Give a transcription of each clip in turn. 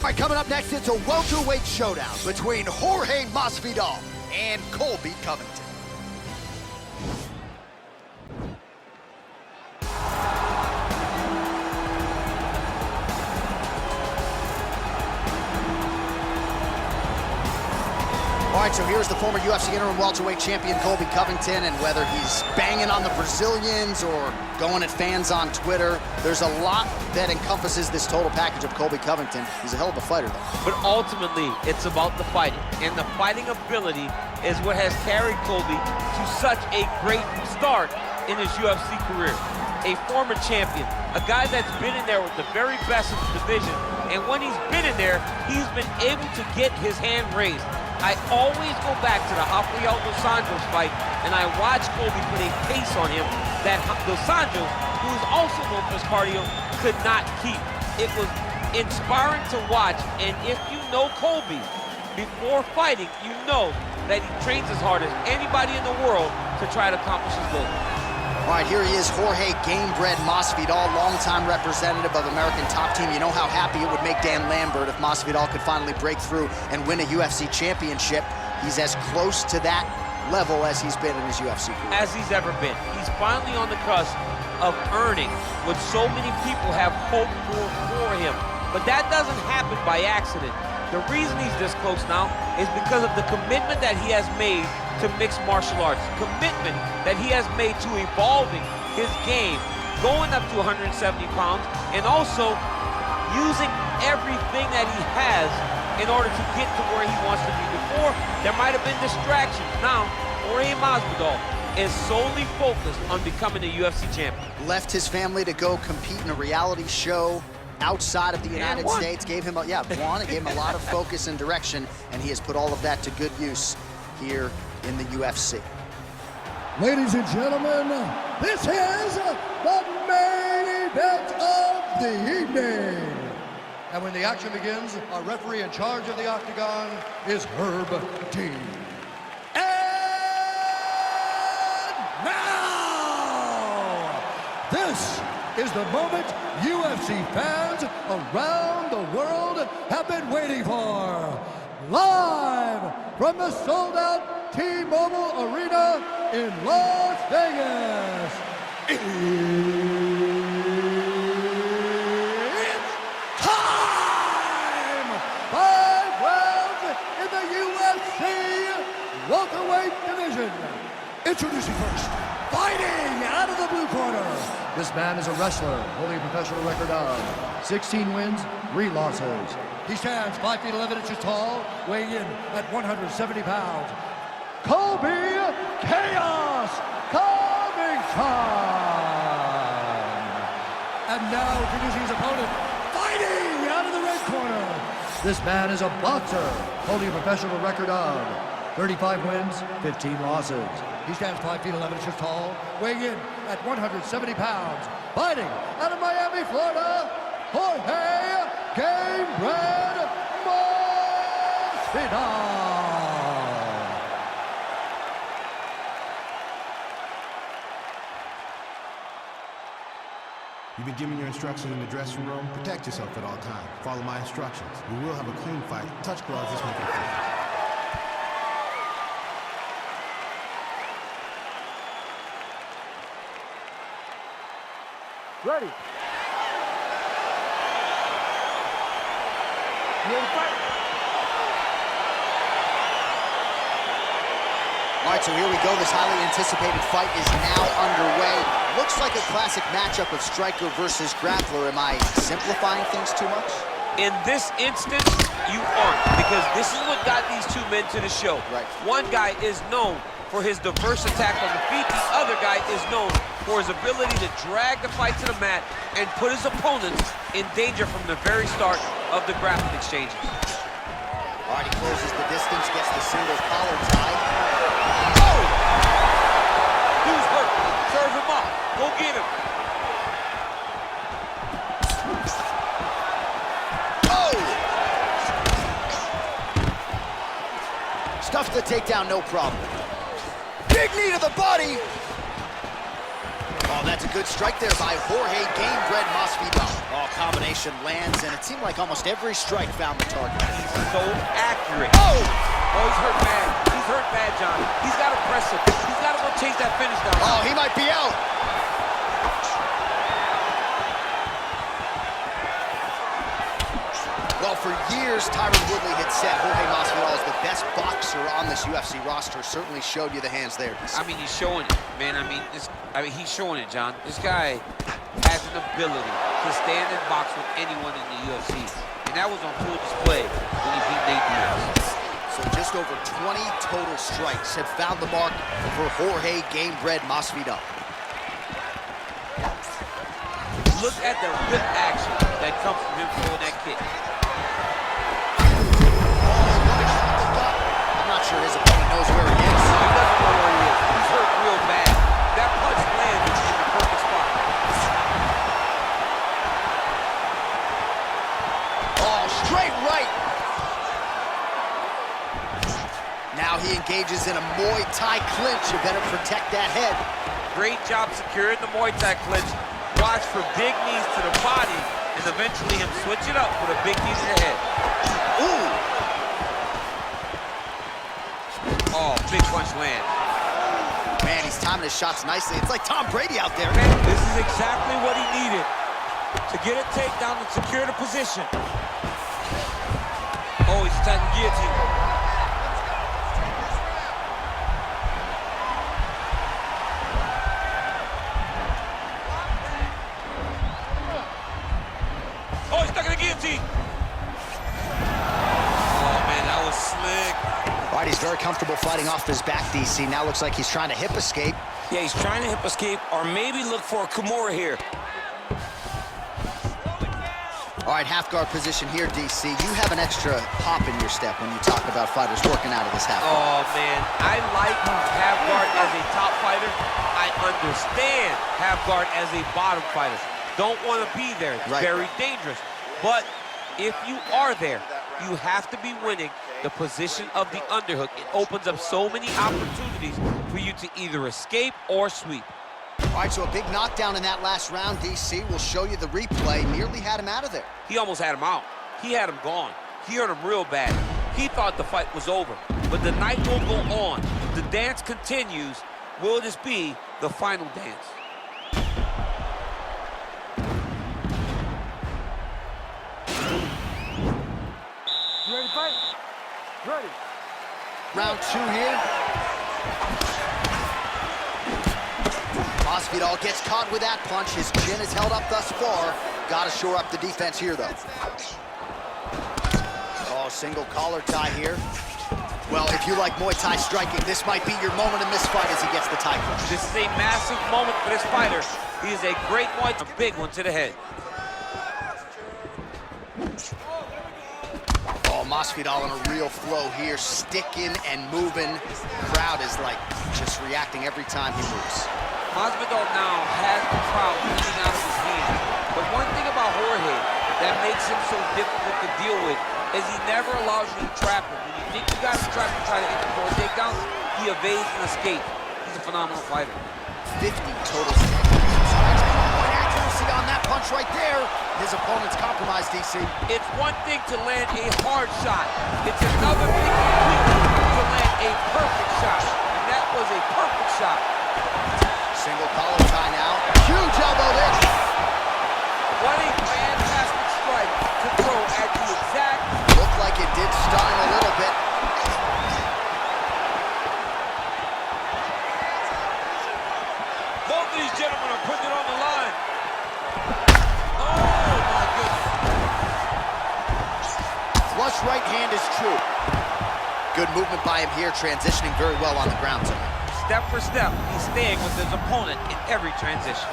All right, coming up next, it's a welterweight showdown between Jorge Masvidal and Colby Covington. All right, so here's the former UFC interim welterweight champion, Colby Covington, and whether he's banging on the Brazilians or going at fans on Twitter, there's a lot that encompasses this total package of Colby Covington. He's a hell of a fighter, though. But ultimately, it's about the fighting, and the fighting ability is what has carried Colby to such a great start in his UFC career. A former champion, a guy that's been in there with the very best of the division, and when he's been in there, he's been able to get his hand raised. I always go back to the Rafael Dos Anjos fight, and I watch Colby put a pace on him that Dos Anjos, who is also known for his cardio, could not keep. It was inspiring to watch, and if you know Colby before fighting, you know that he trains as hard as anybody in the world to try to accomplish his goal. All right, here he is, Jorge Gamebred Masvidal, longtime representative of American Top Team. You know how happy it would make Dan Lambert if Masvidal could finally break through and win a UFC championship. He's as close to that level as he's been in his UFC career. As he's ever been. He's finally on the cusp of earning what so many people have hoped for him. But that doesn't happen by accident. The reason he's this close now is because of the commitment that he has made to mixed martial arts, commitment that he has made to evolving his game, going up to 170 pounds, and also using everything that he has in order to get to where he wants to be. Before, there might have been distractions. Now, Jorge Masvidal is solely focused on becoming a UFC champion. Left his family to go compete in a reality show outside of the United States, gave him a lot of focus and direction, and he has put all of that to good use here in the UFC. Ladies and gentlemen, this is the main event of the evening. And when the action begins, our referee in charge of the octagon is Herb Dean. And now, this is the moment UFC fans around the world have been waiting for. Live from the sold-out T-Mobile Arena in Las Vegas, it's time! 5 rounds in the UFC welterweight division. Introducing first, fighting out of the blue corner. This man is a wrestler, holding a professional record of 16 wins, 3 losses. He stands 5 feet 11 inches tall, weighing in at 170 pounds. Colby Chaos Covington! And now introducing his opponent, fighting out of the red corner. This man is a boxer, holding a professional record of 35 wins, 15 losses. He stands 5 feet 11 inches tall, weighing in at 170 pounds. Fighting out of Miami, Florida, Jorge Gamebred Masvidal. You've been given your instructions in the dressing room. Protect yourself at all times. Follow my instructions. We will have a clean fight. Touch gloves, just make it clean. Ready. You ready to fight? All right, so here we go. This highly anticipated fight is now underway. Looks like a classic matchup of striker versus grappler. Am I simplifying things too much? In this instance, you aren't, because this is what got these two men to the show. Right. One guy is known for his diverse attack on the feet. The other guy is known for his ability to drag the fight to the mat and put his opponents in danger from the very start of the grappling exchanges. All right, he closes the distance, gets the single collar tie. Oh! Who's hurt? Serve him up. Go get him. Oh! Stuffs the takedown, no problem. Big knee to the body. Oh, that's a good strike there by Jorge Gamebred Masvidal. Oh, combination lands, and it seemed like almost every strike found the target. He's so accurate. Oh! Oh, he's hurt bad. He's hurt bad, John. He's got to press him. He's got to go chase that finish down. Oh, he might be out. Well, for years, Tyron Woodley had said Jorge Masvidal is the best boxer on this UFC roster. Certainly showed you the hands there. I mean, he's showing it, man. I mean, he's showing it, John. This guy has an ability to stand and box with anyone in the UFC. And that was on full display when he beat Nate Diaz. So just over 20 total strikes have found the mark for Jorge Gamebred Masvidal. Look at the whip action that comes from him throwing that kick. I'm not sure his opponent knows where he is. He doesn't know where he is. He's hurt real bad. That punch lands in the perfect spot. Oh, straight right. Now he engages in a Muay Thai clinch. You better protect that head. Great job securing the Muay Thai clinch. Watch for big knees to the body, and eventually him switch it up with a big knee to the head. Ooh. Oh, big punch land. Man, he's timing his shots nicely. It's like Tom Brady out there. Man, this is exactly what he needed to get a takedown and secure the position. Oh, he's attacking guillotine. Oh, he's stuck in the guillotine. Oh, man, that was slick. All right, he's very comfortable fighting off his back, DC. Now looks like he's trying to hip escape. Yeah, he's trying to hip escape or maybe look for a Kimura here. All right, half guard position here, DC. You have an extra pop in your step when you talk about fighters working out of this half guard. Oh, man, I like half guard as a top fighter. I understand half guard as a bottom fighter. Don't want to be there. It's very dangerous. But if you are there, you have to be winning the position of the underhook. It opens up so many opportunities for you to either escape or sweep. All right, so a big knockdown in that last round, DC. We'll show you the replay. Nearly had him out of there. He almost had him out. He had him gone. He hurt him real bad. He thought the fight was over. But the night will go on. The dance continues. Will this be the final dance? You ready to fight? Ready. Round two here. Masvidal gets caught with that punch. His chin is held up thus far. Got to shore up the defense here, though. Oh, single collar tie here. Well, if you like Muay Thai striking, this might be your moment in this fight as he gets the tie punch. This is a massive moment for this fighter. He is a great Muay Thai, a big one to the head. Oh, Masvidal in a real flow here, sticking and moving. Crowd is like just reacting every time he moves. Masvidal now has the crowd leaning out of his hand. But one thing about Jorge that makes him so difficult to deal with is he never allows you to trap him. When you think you got to trap him, try to hit him for a takedown, he evades and escapes. He's a phenomenal fighter. 50 total point accuracy on that punch right there. His opponent's compromised, DC. It's one thing to land a hard shot. It's another thing completely to land a perfect shot. And that was a perfect shot. Single collar tie now. Huge elbow there. What a fantastic strike to throw at the exact. Looked like it did stun him a little bit. Both of these gentlemen are putting it on the line. Oh, my goodness. Flush right hand is true. Good movement by him here, transitioning very well on the ground tonight. Step for step, he's staying with his opponent in every transition.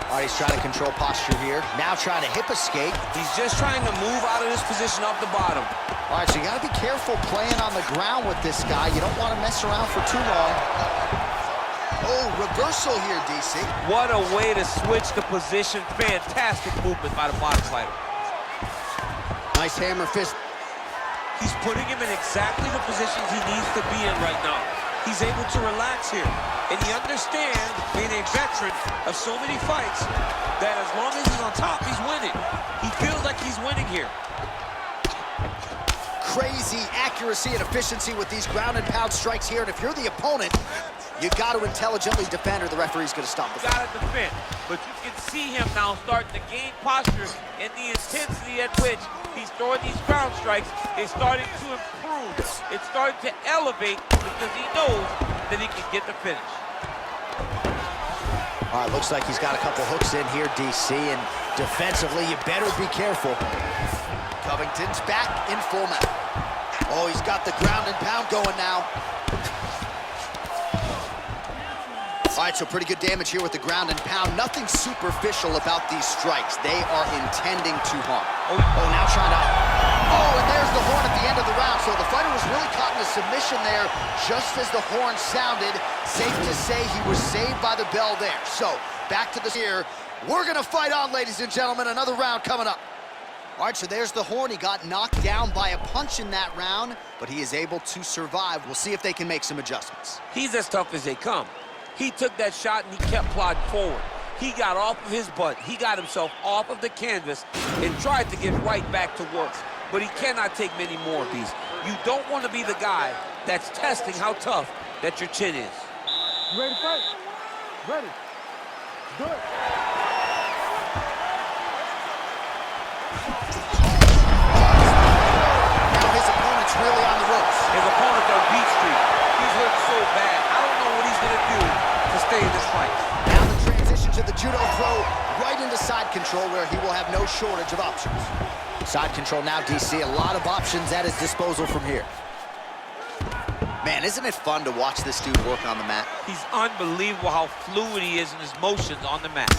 All right, he's trying to control posture here. Now trying to hip escape. He's just trying to move out of this position off the bottom. All right, so you got to be careful playing on the ground with this guy. You don't want to mess around for too long. Oh, reversal here, DC. What a way to switch the position. Fantastic movement by the bottom fighter. Nice hammer fist. He's putting him in exactly the positions he needs to be in right now. He's able to relax here. And he understands, being a veteran of so many fights, that as long as he's on top, he's winning. He feels like he's winning here. Crazy accuracy and efficiency with these ground and pound strikes here. And if you're the opponent, you got to intelligently defend or the referee's going to stop the fight. Got to defend. But you can see him now starting to gain posture, and the intensity at which he's throwing these ground strikes is starting to improve. It's starting to elevate because he knows that he can get the finish. All right, looks like he's got a couple hooks in here, DC, and defensively, you better be careful. Covington's back in full mount. Oh, he's got the ground and pound going now. All right, so pretty good damage here with the ground and pound. Nothing superficial about these strikes. They are intending to harm. Oh, now trying to... Oh, and there's the horn at the end of the round. So the fighter was really caught in a submission there just as the horn sounded. Safe to say he was saved by the bell there. So back to this here. We're going to fight on, ladies and gentlemen. Another round coming up. All right, so there's the horn. He got knocked down by a punch in that round, but he is able to survive. We'll see if they can make some adjustments. He's as tough as they come. He took that shot and he kept plodding forward. He got off of his butt. He got himself off of the canvas and tried to get right back to work. But he cannot take many more of these. You don't want to be the guy that's testing how tough that your chin is. You ready to fight? Ready. Do it. Now his opponent's really on the ropes. His opponent's on beat street. He's hurt so bad. I don't know what he's going to do to stay in this fight. Now the transition to the judo throw right into side control where he will have no shortage of options. Side control now, DC. A lot of options at his disposal from here. Man, isn't it fun to watch this dude work on the mat? He's unbelievable how fluid he is in his motions on the mat.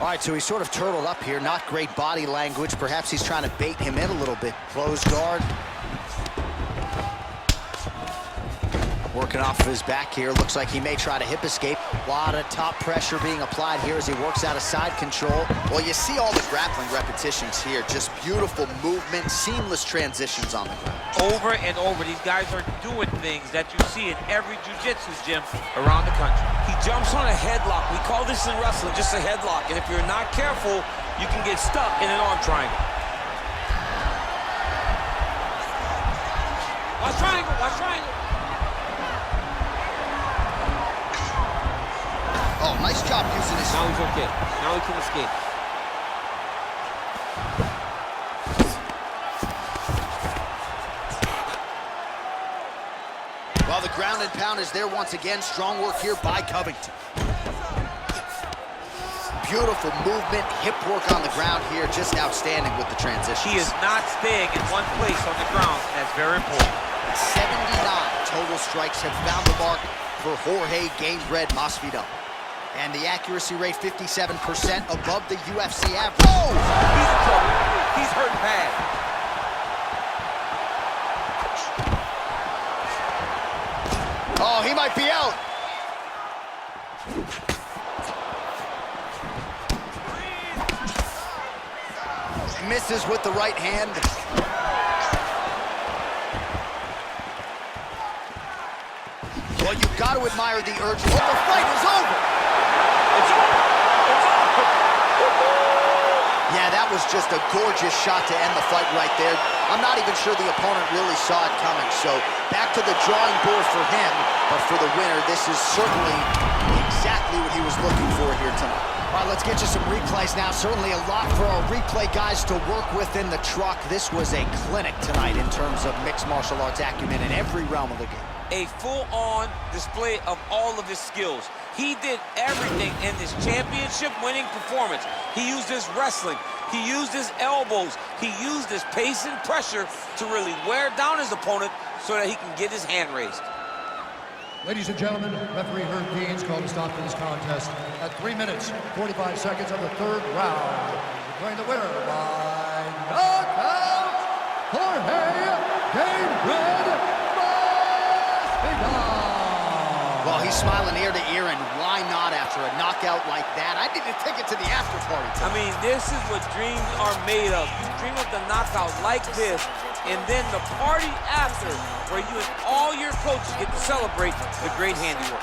All right, so he's sort of turtled up here. Not great body language. Perhaps he's trying to bait him in a little bit. Closed guard. Working off of his back here. Looks like he may try to hip escape. A lot of top pressure being applied here as he works out of side control. Well, you see all the grappling repetitions here. Just beautiful movement, seamless transitions on the ground. Over and over, these guys are doing things that you see in every jiu-jitsu gym around the country. He jumps on a headlock. We call this in wrestling just a headlock. And if you're not careful, you can get stuck in an arm triangle. Watch triangle, watch triangle. Oh, nice job using his... Now he's okay. Now he can escape. Well, the ground and pound is there once again. Strong work here by Covington. Beautiful movement, hip work on the ground here. Just outstanding with the transition. He is not staying in one place on the ground. That's very important. 79 total strikes have found the mark for Jorge Gamebred Masvidal. And the accuracy rate, 57% above the UFC average. Oh! He's in trouble. He's hurt bad. Oh, he might be out. Misses with the right hand. Well, you've got to admire the urge. Well, the fight is over. It's over. It's over. Yeah, that was just a gorgeous shot to end the fight right there. I'm not even sure the opponent really saw it coming. So back to the drawing board for him. But for the winner, this is certainly exactly what he was looking for here tonight. All right, let's get you some replays now. Certainly a lot for our replay guys to work with in the truck. This was a clinic tonight in terms of mixed martial arts acumen in every realm of the game. A full-on display of all of his skills. He did everything in this championship-winning performance. He used his wrestling. He used his elbows. He used his pace and pressure to really wear down his opponent so that he can get his hand raised. Ladies and gentlemen, referee Herb Dean's called a stop to this contest at 3 minutes, 45 seconds of the third round. Declaring the winner by knockout, Jorge Gamebred Masvidal. Well, he's smiling ear to ear, and why not after a knockout like that? I need to take it to the after party tonight. I mean, this is what dreams are made of. You dream of the knockout like this, and then the party after, where you and all your coaches get to celebrate the great handiwork.